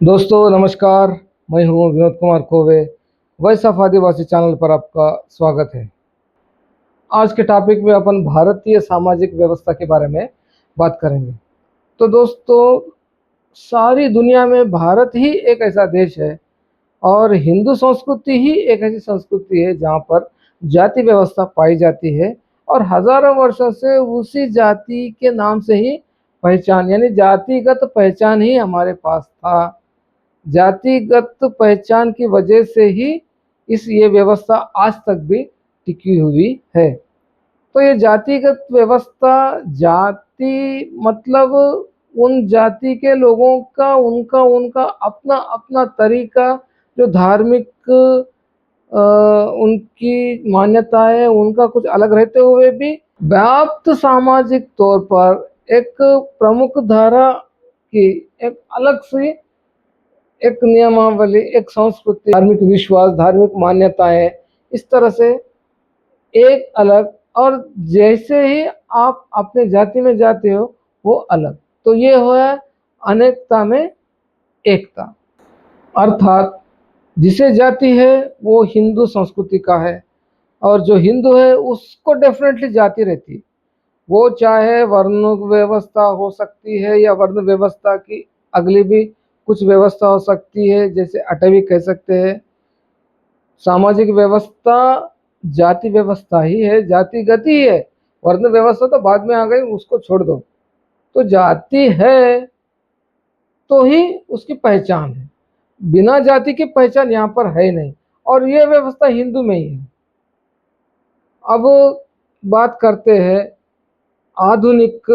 दोस्तों नमस्कार। मैं हूं विनोद कुमार खोवे। वैसाख आदिवासी चैनल पर आपका स्वागत है। आज के टॉपिक में अपन भारतीय सामाजिक व्यवस्था के बारे में बात करेंगे। तो दोस्तों, सारी दुनिया में भारत ही एक ऐसा देश है और हिंदू संस्कृति ही एक ऐसी संस्कृति है जहाँ पर जाति व्यवस्था पाई जाती है और हजारों वर्षों से उसी जाति के नाम से ही पहचान यानी जातिगत पहचान ही हमारे पास था। जातिगत पहचान की वजह से ही ये व्यवस्था आज तक भी टिकी हुई है। तो ये जातिगत व्यवस्था, जाति मतलब उन जाति के लोगों का उनका उनका अपना अपना तरीका, जो धार्मिक उनकी मान्यताएं उनका कुछ अलग रहते हुए भी व्याप्त सामाजिक तौर पर एक प्रमुख धारा की एक अलग सी एक नियमावली, एक संस्कृति, धार्मिक विश्वास, धार्मिक मान्यताएं, इस तरह से एक अलग। और जैसे ही आप अपने जाति में जाते हो वो अलग। तो ये हुआ अनेकता में एकता। अर्थात जिसे जाति है वो हिंदू संस्कृति का है और जो हिंदू है उसको डेफिनेटली जाति रहती है। वो चाहे वर्ण व्यवस्था हो सकती है या वर्ण व्यवस्था की अगली भी कुछ व्यवस्था हो सकती है, जैसे अटवी कह सकते हैं। सामाजिक व्यवस्था जाति व्यवस्था ही है, जातिगत ही है। वर्ण व्यवस्था तो बाद में आ गई, उसको छोड़ दो। तो जाति है तो ही उसकी पहचान है, बिना जाति की पहचान यहाँ पर है नहीं। और ये व्यवस्था हिंदू में ही है। अब बात करते हैं आधुनिक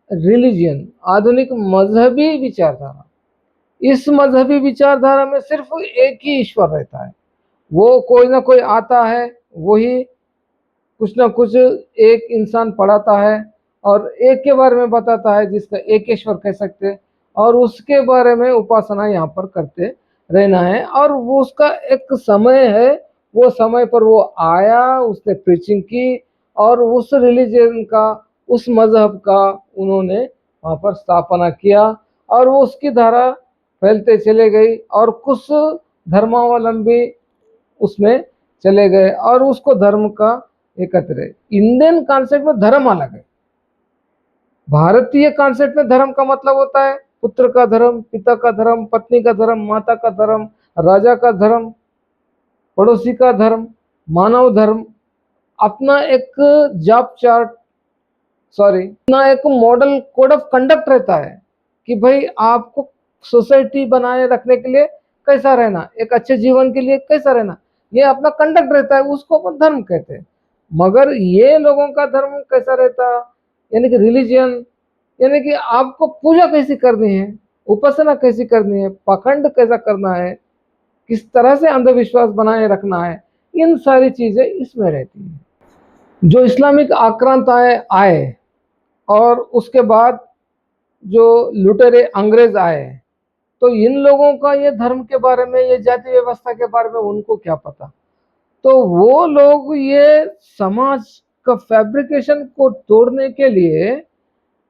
रिलीजियन, आधुनिक मजहबी विचारधारा। इस मजहबी विचारधारा में सिर्फ एक ही ईश्वर रहता है। वो कोई ना कोई आता है, वही कुछ ना कुछ एक इंसान पढ़ाता है और एक के बारे में बताता है, जिसका एकेश्वर कह सकते हैं। और उसके बारे में उपासना यहाँ पर करते रहना है। और वो उसका एक समय है, वो समय पर वो आया, उसने प्रीचिंग की और उस रिलीजन का, उस मजहब का उन्होंने वहाँ पर स्थापना किया और वो उसकी धारा फैलते चले गई और कुछ धर्मावलंबी उसमें चले गए और उसको धर्म का एकत्र है। इंडियन कॉन्सेप्ट में धर्म अलग है। भारतीय कॉन्सेप्ट में धर्म का मतलब होता है पुत्र का धर्म, पिता का धर्म, पत्नी का धर्म, माता का धर्म, राजा का धर्म, पड़ोसी का धर्म, मानव धर्म। अपना एक जॉब चार्ट, सॉरी, अपना एक मॉडल कोड ऑफ कंडक्ट रहता है कि भाई आपको सोसाइटी बनाए रखने के लिए कैसा रहना, एक अच्छे जीवन के लिए कैसा रहना, ये अपना कंडक्ट रहता है, उसको अपन धर्म कहते हैं। मगर ये लोगों का धर्म कैसा रहता, यानी कि रिलीजियन, यानी कि आपको पूजा कैसी करनी है, उपासना कैसी करनी है, पाखंड कैसा करना है, किस तरह से अंधविश्वास बनाए रखना है, इन सारी चीजें इसमें रहती हैं। जो इस्लामिक आक्रांत आए और उसके बाद जो लुटेरे अंग्रेज आए, तो इन लोगों का ये धर्म के बारे में, ये जाति व्यवस्था के बारे में उनको क्या पता। तो वो लोग ये समाज का फैब्रिकेशन को तोड़ने के लिए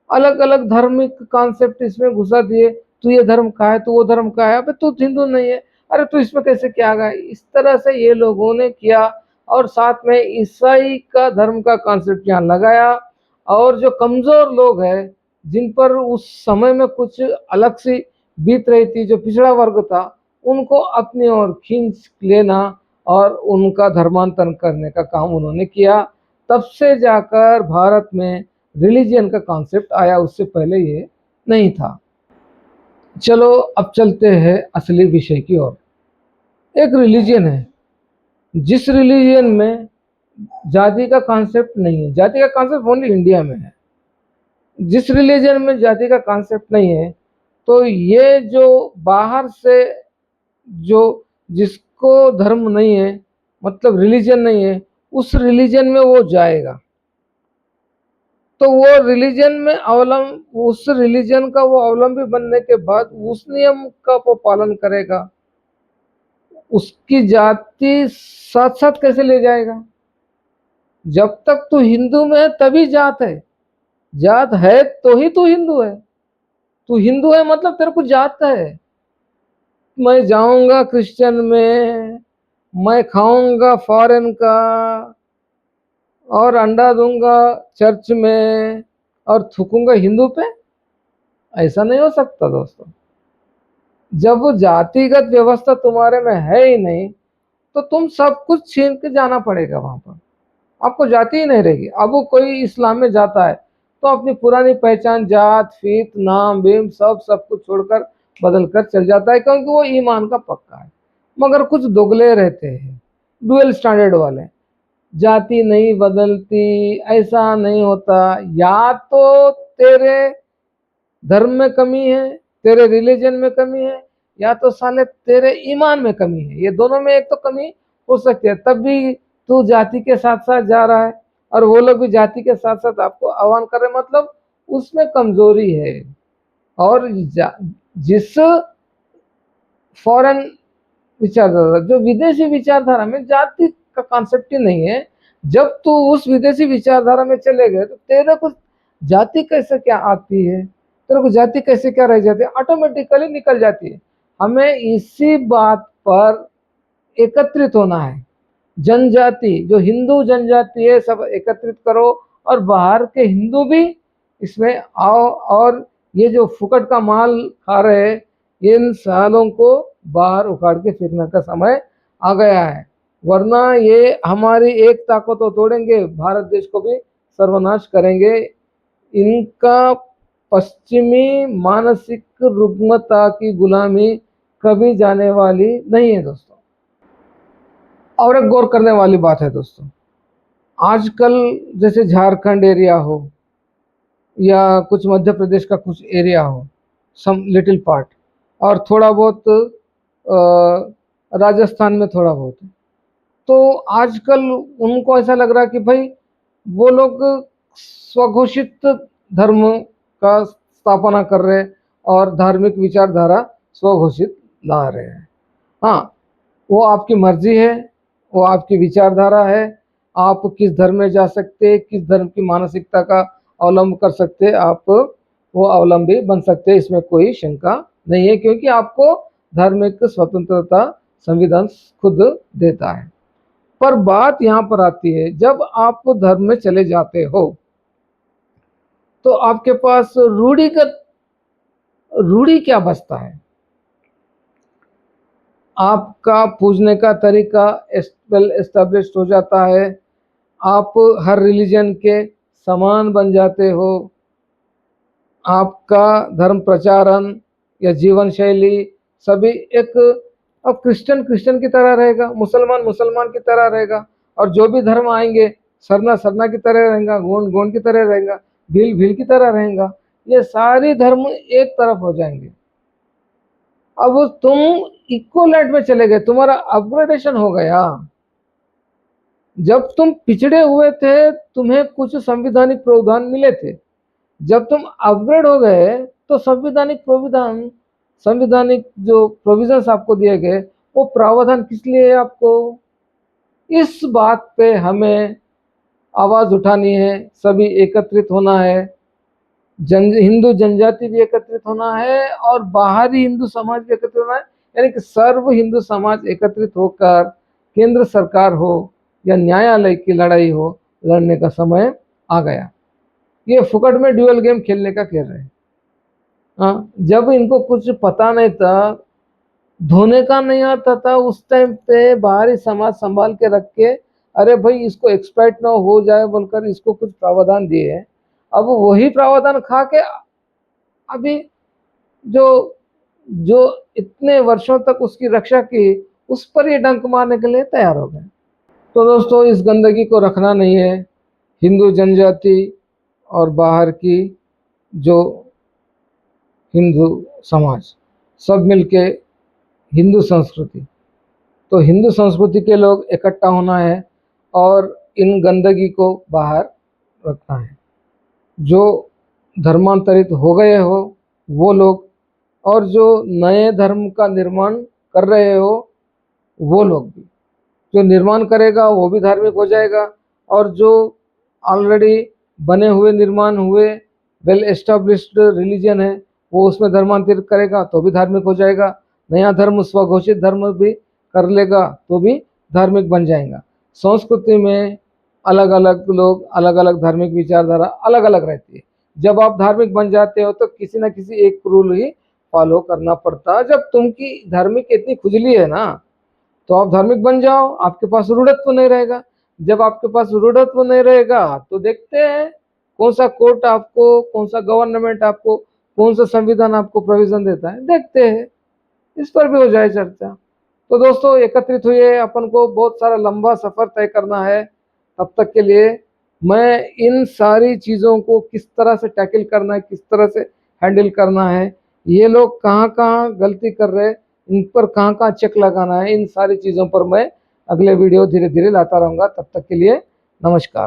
अलग अलग धार्मिक कॉन्सेप्ट इसमें घुसा दिए। तू ये धर्म का है, तू वो धर्म का है, अबे तू हिंदू नहीं है, अरे तू इसमें कैसे क्या गया, इस तरह से ये लोगों ने किया। और साथ में ईसाई का धर्म का कॉन्सेप्ट यहाँ लगाया। और जो कमजोर लोग हैं, जिन पर उस समय में कुछ अलग सी बीत रही थी, जो पिछड़ा वर्ग था, उनको अपनी ओर खींच लेना और उनका धर्मांतरण करने का काम उन्होंने किया। तब से जाकर भारत में रिलीजियन का कॉन्सेप्ट आया, उससे पहले ये नहीं था। चलो अब चलते हैं असली विषय की ओर। एक रिलीजियन है जिस रिलीजियन में जाति का कॉन्सेप्ट नहीं है। जाति का कॉन्सेप्ट ओनली इंडिया में है। जिस रिलीजन में जाति का कॉन्सेप्ट नहीं है, तो ये जो बाहर से, जो जिसको धर्म नहीं है, मतलब रिलीजन नहीं है, उस रिलीजन में वो जाएगा तो वो रिलीजन में उस रिलीजन का वो अवलंबी बनने के बाद उस नियम का वो पालन करेगा। उसकी जाति साथ साथ कैसे ले जाएगा? जब तक तू हिंदू में है तभी जात है। जात है तो ही तू हिंदू है। तू हिंदू है मतलब तेरे को जात है। मैं जाऊंगा क्रिश्चियन में, मैं खाऊंगा फॉरेन का और अंडा दूंगा चर्च में और थूकूंगा हिंदू पे। ऐसा नहीं हो सकता दोस्तों। जब वो जातिगत व्यवस्था तुम्हारे में है ही नहीं तो तुम सब कुछ छीन के जाना पड़ेगा वहां पर, आपको जाति ही नहीं रहेगी। अब वो कोई इस्लाम में जाता है तो अपनी पुरानी पहचान, जात फीत नाम बीम सब कुछ छोड़कर बदल कर चल जाता है, क्योंकि वो ईमान का पक्का है। मगर कुछ दुगले रहते हैं, डुअल स्टैंडर्ड वाले, जाति नहीं बदलती, ऐसा नहीं होता। या तो तेरे धर्म में कमी है, तेरे रिलीजन में कमी है, या तो साले तेरे ईमान में कमी है। ये दोनों में एक तो कमी हो सकती है, तब भी तू जाति के साथ साथ जा रहा है और वो लोग भी जाति के साथ साथ आपको आह्वान कर रहे हैं, मतलब उसमें कमजोरी है। और जिस फॉरेन विचारधारा, जो विदेशी विचारधारा में जाति का कॉन्सेप्ट ही नहीं है, जब तू उस विदेशी विचारधारा में चले गए तो तेरे को जाति कैसे क्या आती है, तेरे को जाति कैसे क्या रह जाती है, ऑटोमेटिकली निकल जाती है। हमें इसी बात पर एकत्रित होना है। जनजाति, जो हिंदू जनजाति है, सब एकत्रित करो और बाहर के हिंदू भी इसमें आओ, और ये जो फुकट का माल खा रहे हैं इन सालों को बाहर उखाड़ के फेंकने का समय आ गया है, वरना ये हमारी एकता को तो तोड़ेंगे, भारत देश को भी सर्वनाश करेंगे। इनका पश्चिमी मानसिक रुग्मता की गुलामी कभी जाने वाली नहीं है दोस्तों। और एक गौर करने वाली बात है दोस्तों, आजकल जैसे झारखंड एरिया हो या कुछ मध्य प्रदेश का कुछ एरिया हो, सम लिटिल पार्ट, और थोड़ा बहुत राजस्थान में थोड़ा बहुत है, तो आजकल उनको ऐसा लग रहा है कि भाई वो लोग स्वघोषित धर्म का स्थापना कर रहे हैं और धार्मिक विचारधारा स्वघोषित ला रहे हैं। हाँ, वो आपकी मर्जी है, वो आपकी विचारधारा है, आप किस धर्म में जा सकते, किस धर्म की मानसिकता का अवलंब कर सकते, आप वो अवलंबी बन सकते, इसमें कोई शंका नहीं है, क्योंकि आपको धार्मिक स्वतंत्रता संविधान खुद देता है। पर बात यहाँ पर आती है, जब आप धर्म में चले जाते हो तो आपके पास रूढ़ी क्या बचता है? आपका पूजने का तरीका वेल एस्टेब्लिश्ड हो जाता है, आप हर रिलीजन के समान बन जाते हो, आपका धर्म प्रचारण या जीवन शैली सभी एक, अब क्रिश्चियन क्रिश्चियन की तरह रहेगा, मुसलमान मुसलमान की तरह रहेगा, और जो भी धर्म आएंगे सरना सरना की तरह रहेगा, गोंड गोंड की तरह रहेगा, भील भील की तरह रहेगा। ये सारे धर्म एक तरफ हो जाएंगे। अब तुम इक्वलेंट में चले गए, तुम्हारा अपग्रेडेशन हो गया। जब तुम पिछड़े हुए थे तुम्हें कुछ संवैधानिक प्रावधान मिले थे, जब तुम अपग्रेड हो गए तो संवैधानिक जो प्रोविजंस आपको दिए गए वो प्रावधान किस लिए है आपको? इस बात पे हमें आवाज उठानी है, सभी एकत्रित होना है, हिंदू जनजाति भी एकत्रित होना है और बाहरी हिंदू समाज भी एकत्रित होना है, यानी कि सर्व हिंदू समाज एकत्रित होकर केंद्र सरकार हो या न्यायालय की लड़ाई हो, लड़ने का समय आ गया। ये फुकट में ड्यूअल गेम खेलने का कह रहे हैं। हाँ, जब इनको कुछ पता नहीं था, धोने का नहीं आता था, उस टाइम पे बाहरी समाज संभाल के रख के, अरे भाई इसको एक्सप्लॉइट ना हो जाए बोलकर इसको कुछ प्रावधान दिए हैं। अब वही प्रावधान खा के अभी जो जो इतने वर्षों तक उसकी रक्षा की, उस पर ये डंक मारने के लिए तैयार हो गए। तो दोस्तों, इस गंदगी को रखना नहीं है। हिंदू जनजाति और बाहर की जो हिंदू समाज सब मिलके हिंदू संस्कृति, तो हिंदू संस्कृति के लोग इकट्ठा होना है और इन गंदगी को बाहर रखना है। जो धर्मांतरित हो गए हो वो लोग, और जो नए धर्म का निर्माण कर रहे हो वो लोग भी, जो निर्माण करेगा वो भी धार्मिक हो जाएगा, और जो ऑलरेडी बने हुए निर्माण हुए वेल एस्टेब्लिश्ड रिलीजन है वो उसमें धर्मांतरित करेगा तो भी धार्मिक हो जाएगा। नया धर्म स्वघोषित धर्म भी कर लेगा तो भी धार्मिक बन जाएगा। संस्कृति में अलग अलग लोग, अलग अलग धार्मिक विचारधारा अलग अलग रहती है। जब आप धार्मिक बन जाते हो तो किसी ना किसी एक रूल ही फॉलो करना पड़ता है। जब तुमकी धार्मिक इतनी खुजली है ना, तो आप धार्मिक बन जाओ, आपके पास रूढ़त्व नहीं रहेगा। जब आपके पास रूढ़त्व नहीं रहेगा तो देखते हैं कौन सा कोर्ट आपको, कौन सा गवर्नमेंट आपको, कौन सा संविधान आपको प्रोविजन देता है, देखते हैं। इस पर भी हो जाए चर्चा। तो दोस्तों एकत्रित हुए, अपन को बहुत सारा लंबा सफर तय करना है। तब तक के लिए मैं इन सारी चीज़ों को किस तरह से टैकल करना है, किस तरह से हैंडल करना है, ये लोग कहाँ कहाँ गलती कर रहे हैं, इन पर कहाँ कहाँ चेक लगाना है, इन सारी चीज़ों पर मैं अगले वीडियो धीरे धीरे लाता रहूँगा। तब तक के लिए नमस्कार।